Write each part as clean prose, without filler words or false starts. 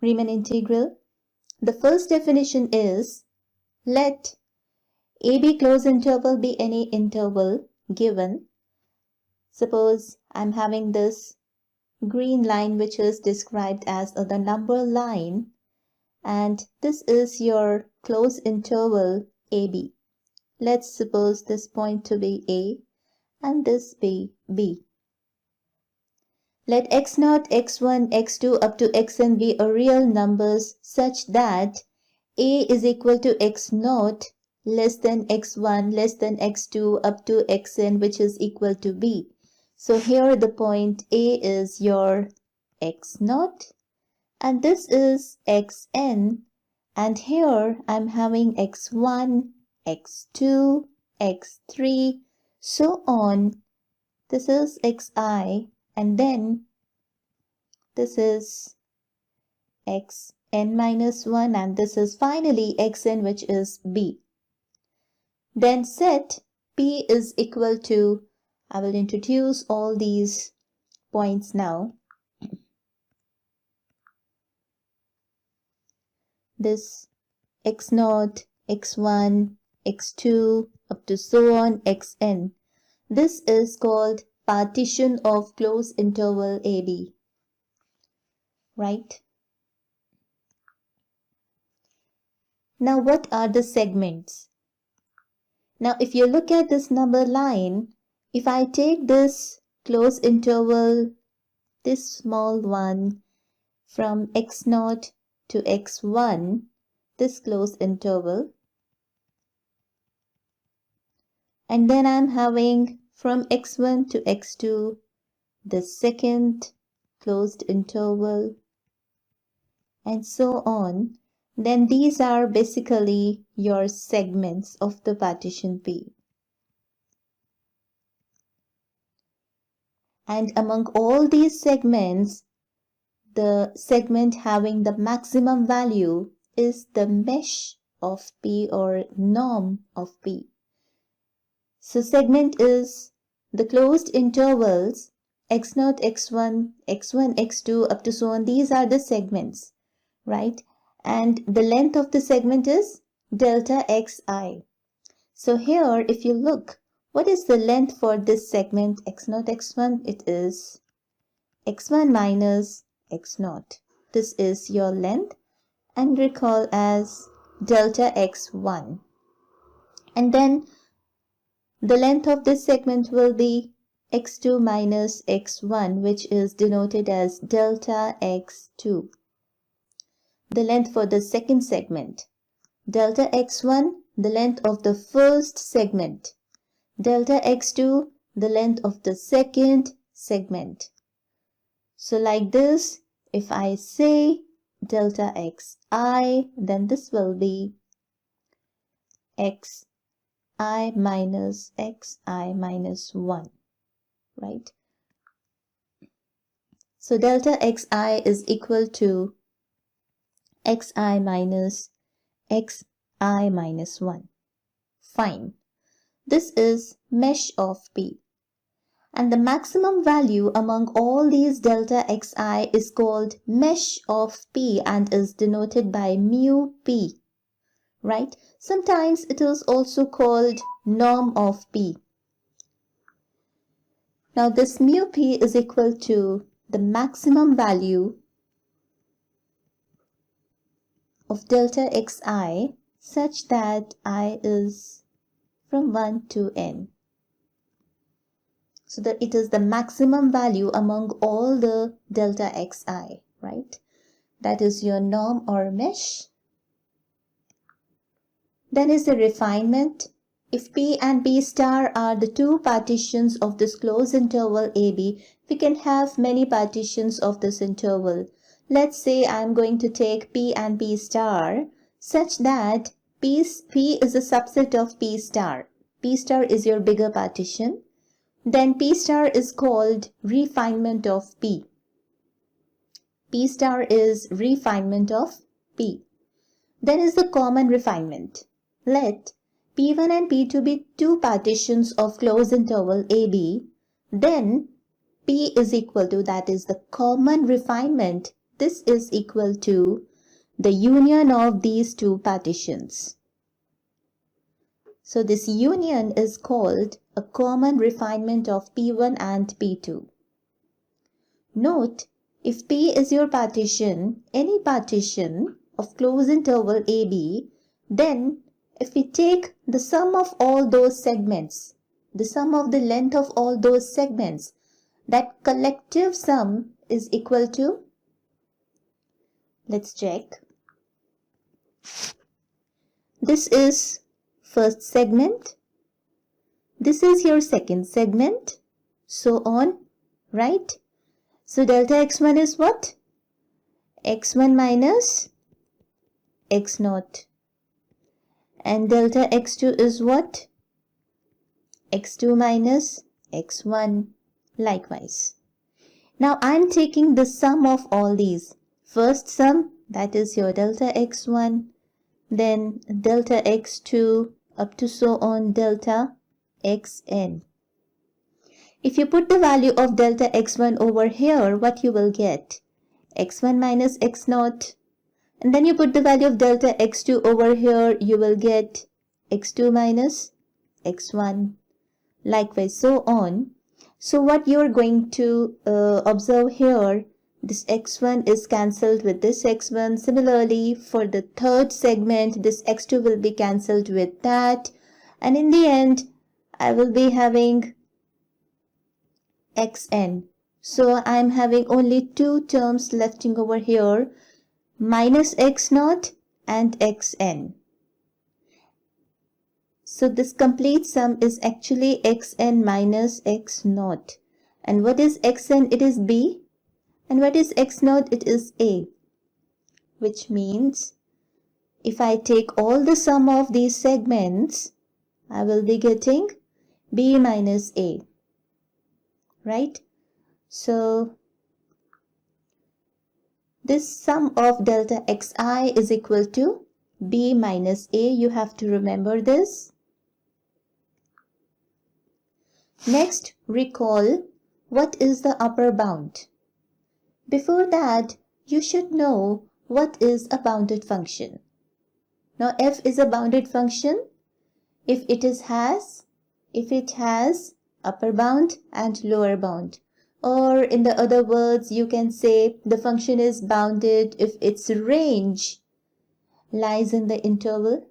Riemann integral. The first definition is, let AB closed interval be any interval given. Suppose I'm having this green line which is described as the number line, and this is your closed interval AB. Let's suppose this point to be A and this be B. Let x0, x1, x2 up to xn be a real numbers such that A is equal to x0 less than x1 less than x2 up to xn, which is equal to B. So here the point A is your x0 and this is xn, and here I'm having x1, x2, x3, so on. This is xi, and then this is xn minus 1, and this is finally xn, which is B. Then set P is equal to, I will introduce all these points now. This x0, x1, x2 up to so on xn. This is called partition of closed interval AB, right? Now what are the segments? Now if you look at this number line, if I take this closed interval, this small one, from x0 to x1, this closed interval, and then I'm having from x1 to x2 the second closed interval, and so on, then these are basically your segments of the partition P. And among all these segments, the segment having the maximum value is the mesh of P or norm of P. So segment is the closed intervals x0, x1, x1, x2 up to so on. These are the segments, right? And the length of the segment is delta xi. So here if you look, what is the length for this segment x0, x1? It is x1 minus x0. This is your length, and recall as delta x1. And then the length of this segment will be x2 minus x1, which is denoted as delta x2. The length for the second segment, delta x1, the length of the first segment, delta x2, the length of the second segment. So like this, if I say delta xi, then this will be xi minus xi minus 1, right? So delta xi is equal to xi minus xi minus 1. Fine. This is mesh of P. And the maximum value among all these delta xi is called mesh of P and is denoted by mu P, right? Sometimes it is also called norm of P. Now this mu P is equal to the maximum value of delta xi such that I is from 1 to n. So that it is the maximum value among all the delta xi, right? That is your norm or mesh. Then is the refinement. If P and P star are the two partitions of this closed interval AB, we can have many partitions of this interval. Let's say I'm going to take P and P star such that P is a subset of P star. P star is your bigger partition. Then P star is called refinement of P. P star is refinement of P. Then is the common refinement. Let P1 and P2 be two partitions of closed interval AB. Then P is equal to, that is the common refinement, this is equal to the union of these two partitions. So this union is called a common refinement of P1 and P2. Note, if P is your partition, any partition of closed interval AB, then if we take the sum of all those segments, the sum of the length of all those segments, that collective sum is equal to, let's check. This is first segment, this is your second segment, so on, right? So delta x1 is what? x1 minus x0. And delta x2 is what? x2 minus x1. Likewise. Now I'm taking the sum of all these. First sum, that is your delta x1, then delta x2, up to so on delta xn. If you put the value of delta x1 over here, what you will get? x1 minus x0. And then you put the value of delta x2 over here, you will get x2 minus x1. Likewise, so on. So what you are going to observe here, this x1 is cancelled with this x1. Similarly, for the third segment, this x2 will be cancelled with that. And in the end, I will be having xn. So I am having only two terms left over here, minus x0 and xn. So this complete sum is actually xn minus x0. And what is xn? It is b. And what is x0? It is a. Which means if I take all the sum of these segments, I will be getting b minus a. Right? So this sum of delta xi is equal to b minus a. You have to remember this. Next, recall what is the upper bound. Before that, you should know what is a bounded function. Now, f is a bounded function if it has upper bound and lower bound. Or in the other words, you can say the function is bounded if its range lies in the interval,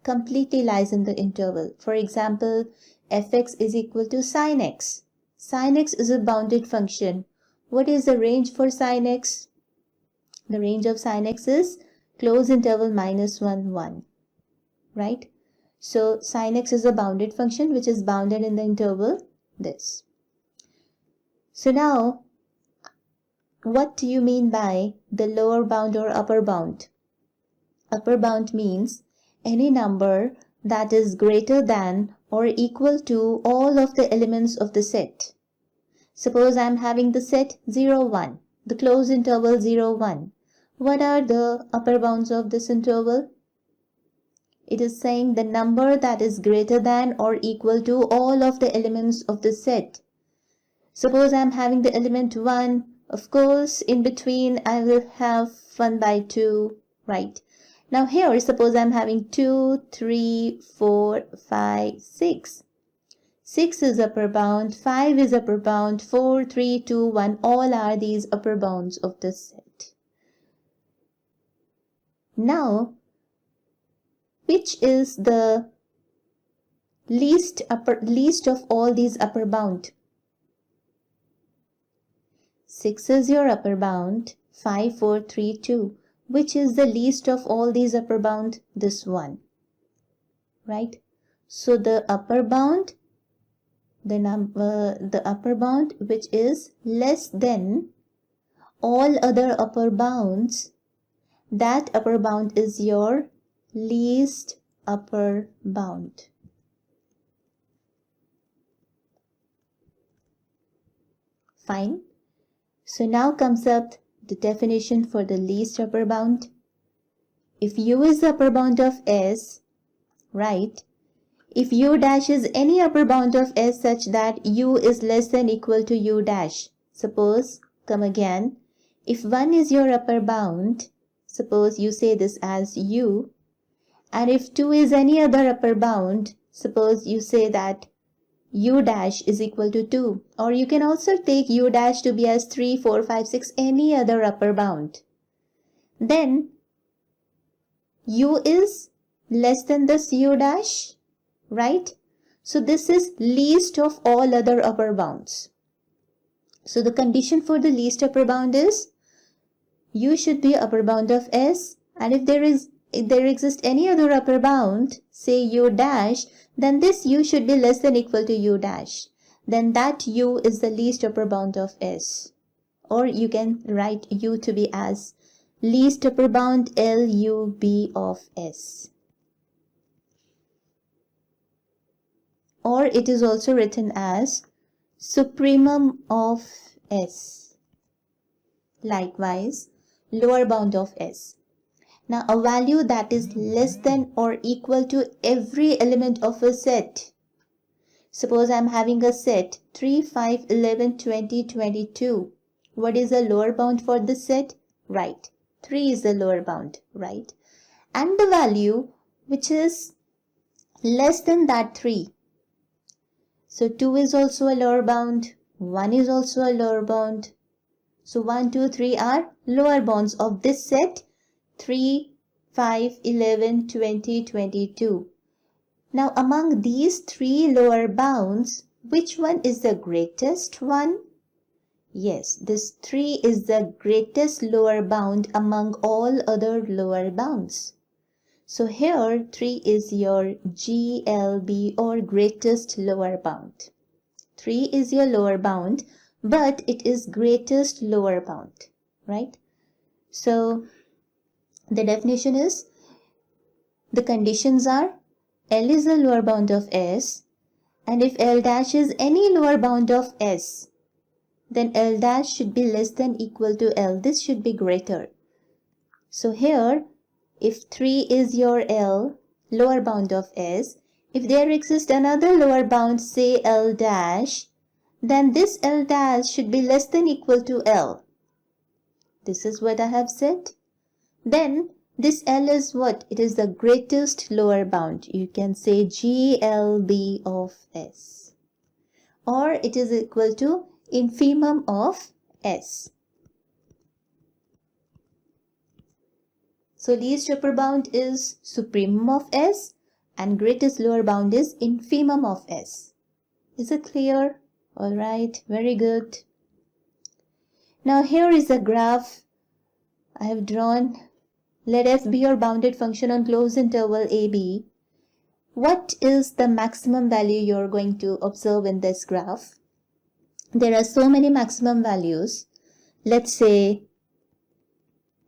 completely lies in the interval. For example, fx is equal to sin x. Sin x is a bounded function. What is the range for sin x? The range of sin x is closed interval minus 1, 1. Right? So sin x is a bounded function which is bounded in the interval this. So now, what do you mean by the lower bound or upper bound? Upper bound means any number that is greater than or equal to all of the elements of the set. Suppose I am having the set 0, 1, the closed interval 0, 1. What are the upper bounds of this interval? It is saying the number that is greater than or equal to all of the elements of the set. Suppose I am having the element 1. Of course, in between I will have 1 by 2, right? Now here, suppose I'm having 2, 3, 4, 5, 6. 6 is upper bound, 5 is upper bound, 4, 3, 2, 1. All are these upper bounds of the set. Now, which is the least of all these upper bound? 6 is your upper bound, 5, 4, 3, 2. Which is the least of all these upper bound? This one. Right? So the upper bound, the upper bound which is less than all other upper bounds, that upper bound is your least upper bound. Fine. So now comes up the definition for the least upper bound. If u is the upper bound of S, right? If u dash is any upper bound of S such that u is less than equal to u dash. Suppose, come again, If 1 is your upper bound, suppose you say this as u, and if 2 is any other upper bound, suppose you say that u dash is equal to 2, or you can also take u dash to be as 3, 4, 5, 6, any other upper bound. Then u is less than this u dash, right? So this is least of all other upper bounds. So the condition for the least upper bound is u should be upper bound of S, and if there exists any other upper bound, say u dash, then this u should be less than equal to u dash. Then that u is the least upper bound of S. Or you can write u to be as least upper bound LUB of S. Or it is also written as supremum of S. Likewise, lower bound of S. Now a value that is less than or equal to every element of a set. Suppose I am having a set 3, 5, 11, 20, 22. What is the lower bound for this set? Right. 3 is the lower bound, right? And the value which is less than that 3. So 2 is also a lower bound, 1 is also a lower bound. So 1, 2, 3 are lower bounds of this set 3, 5, 11, 20, 22. Now among these 3 lower bounds, which one is the greatest one? Yes, this 3 is the greatest lower bound among all other lower bounds. So here 3 is your GLB or greatest lower bound. 3 is your lower bound, but it is greatest lower bound, right? So the definition is, the conditions are L is the lower bound of S, and if L dash is any lower bound of S, then L dash should be less than equal to L. This should be greater. So here, if 3 is your L, lower bound of S, if there exists another lower bound, say L dash, then this L dash should be less than equal to L. This is what I have said. Then this L is what? It is the greatest lower bound. You can say GLB of S. Or it is equal to infimum of S. So least upper bound is supremum of S and greatest lower bound is infimum of S. Is it clear? Alright, very good. Now here is a graph I have drawn. Let f be your bounded function on closed interval AB. What is the maximum value you are going to observe in this graph? There are so many maximum values. Let's say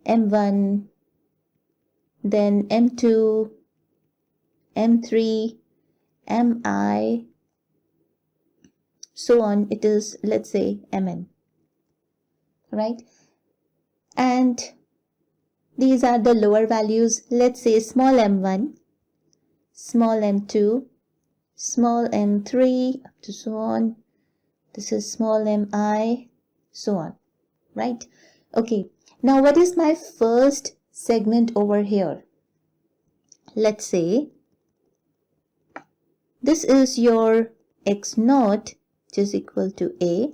M1, then M2, M3, Mi, so on. It is, let's say, Mn, right? And these are the lower values. Let's say small m1, small m2, small m3, up to so on. This is small mi, so on, right? Okay, now what is my first segment over here? Let's say this is your x0, which is equal to a,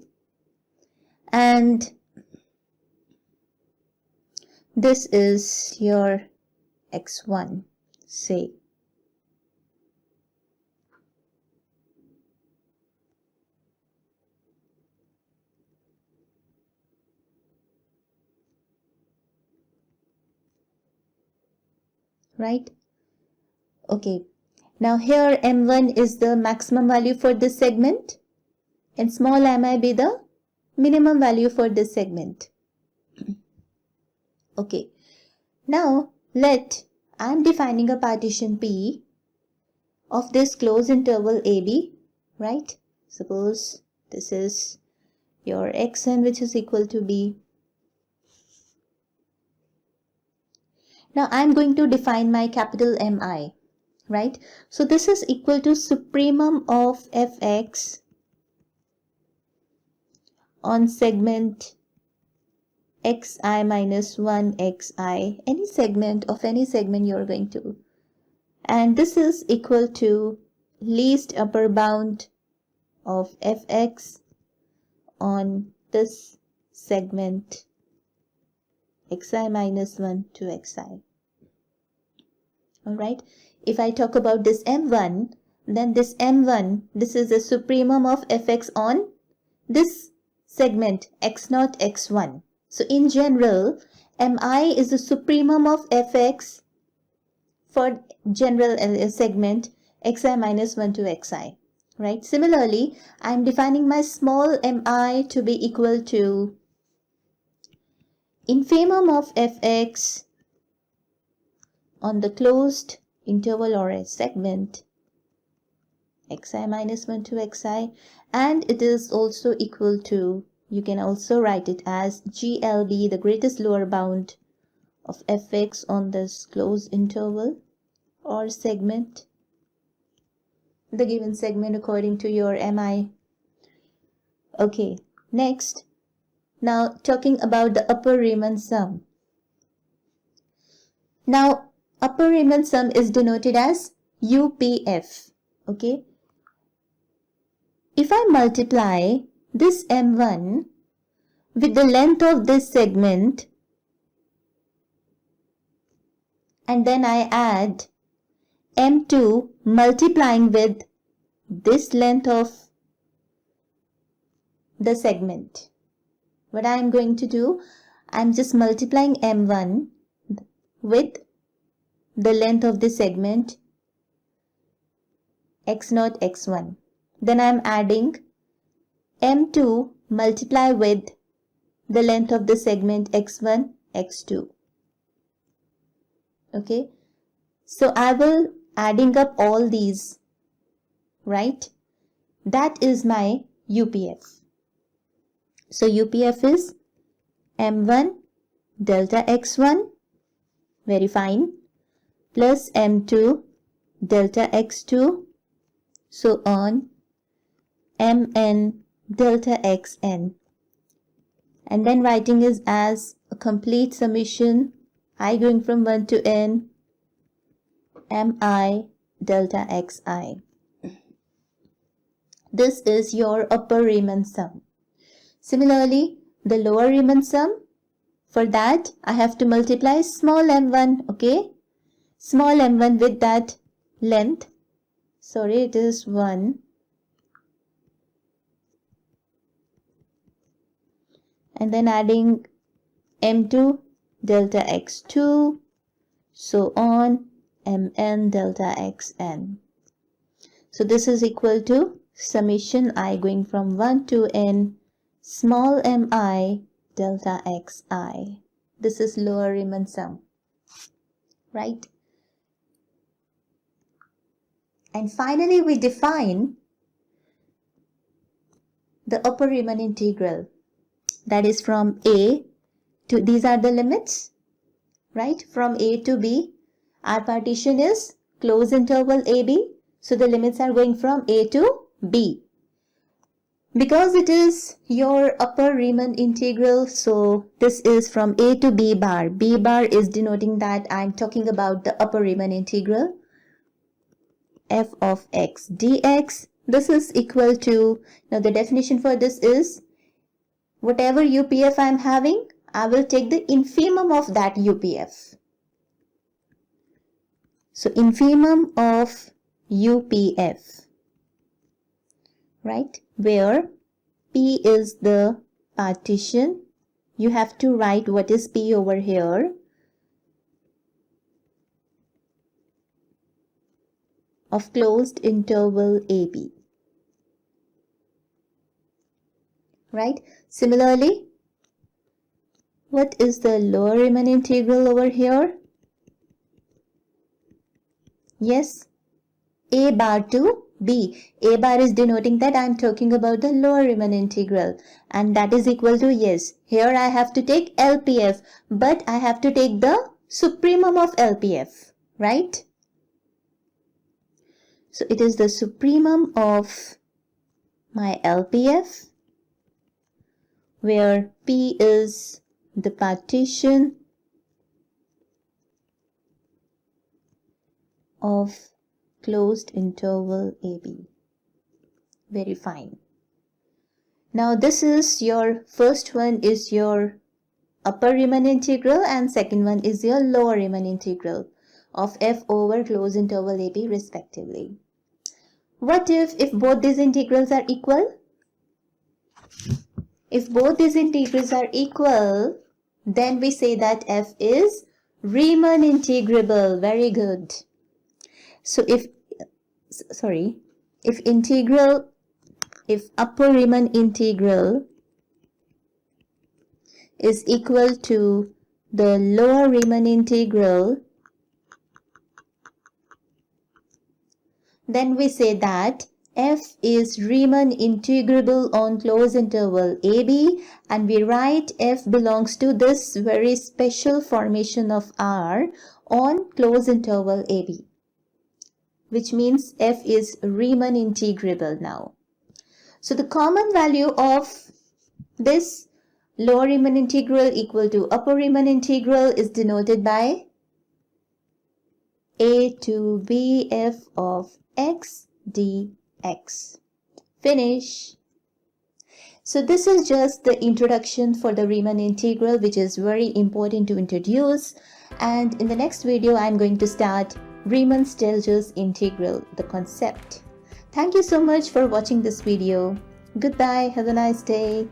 and this is your x1, say. Right? Okay. Now here m1 is the maximum value for this segment and small mi be the minimum value for this segment. Okay. Now I am defining a partition P of this closed interval AB, right? Suppose this is your xn, which is equal to B. Now I am going to define my capital Mi, right? So this is equal to supremum of fx on segment xi minus 1 xi, any segment of any segment you're going to. And this is equal to least upper bound of fx on this segment xi minus 1 to xi. Alright, if I talk about this m1, then this m1, this is the supremum of fx on this segment x0, x1. So in general, mi is the supremum of fx for general segment xi minus 1 to xi. Right? Similarly, I am defining my small mi to be equal to infimum of fx on the closed interval or a segment xi minus 1 to xi, and it is also equal to, you can also write it as GLB, the greatest lower bound of fx on this closed interval or segment, the given segment according to your mi. Okay, next, now talking about the upper Riemann sum. Now, upper Riemann sum is denoted as UPF. Okay, if I multiply this m1 with the length of this segment and then I add m2 multiplying with this length of the segment, what I am going to do, I am just multiplying m1 with the length of the segment x0, x1. Then I am adding m2 multiply with the length of the segment x1, x2. Okay, so I will adding up all these, right? That is my UPF. So UPF is m1 delta x1, very fine, plus m2 delta x2, so on, mn delta xn, and then writing is as a complete summation I going from 1 to n mi delta xi. This is your upper Riemann sum. Similarly, the lower Riemann sum, for that I have to multiply small m1, okay, small m1 with that length, sorry, it is 1, and then adding m2 delta x2, so on, mn delta xn. So this is equal to summation I going from 1 to n small mi delta xi. This is lower Riemann sum, right? And finally we define the upper Riemann integral, that is from a to, these are the limits, right? From a to b, our partition is closed interval ab, so the limits are going from a to b. Because it is your upper Riemann integral, so this is from a to b bar. B bar is denoting that I'm talking about the upper Riemann integral f of x dx. This is equal to, now the definition for this is, whatever UPF I'm having, I will take the infimum of that UPF. So infimum of UPF, right, where P is the partition. You have to write what is P over here. Of closed interval AB. Right? Similarly, what is the lower Riemann integral over here? Yes, A bar to B. A bar is denoting that I am talking about the lower Riemann integral, and that is equal to, yes, here I have to take LPF, but I have to take the supremum of LPF, right? So it is the supremum of my LPF, where P is the partition of closed interval AB. Very fine. Now this is your first one is your upper Riemann integral and second one is your lower Riemann integral of f over closed interval AB respectively. What if both these integrals are equal? If both these integrals are equal, then we say that f is Riemann integrable. Very good. So if upper Riemann integral is equal to the lower Riemann integral, then we say that f is Riemann integrable on closed interval AB, and we write f belongs to this very special formation of R on closed interval AB, which means f is Riemann integrable now. So the common value of this lower Riemann integral equal to upper Riemann integral is denoted by a to b f of x dx. Finish. So this is just the introduction for the Riemann integral, which is very important to introduce. And in the next video, I'm going to start Riemann-Stieltjes integral, the concept. Thank you so much for watching this video. Goodbye. Have a nice day.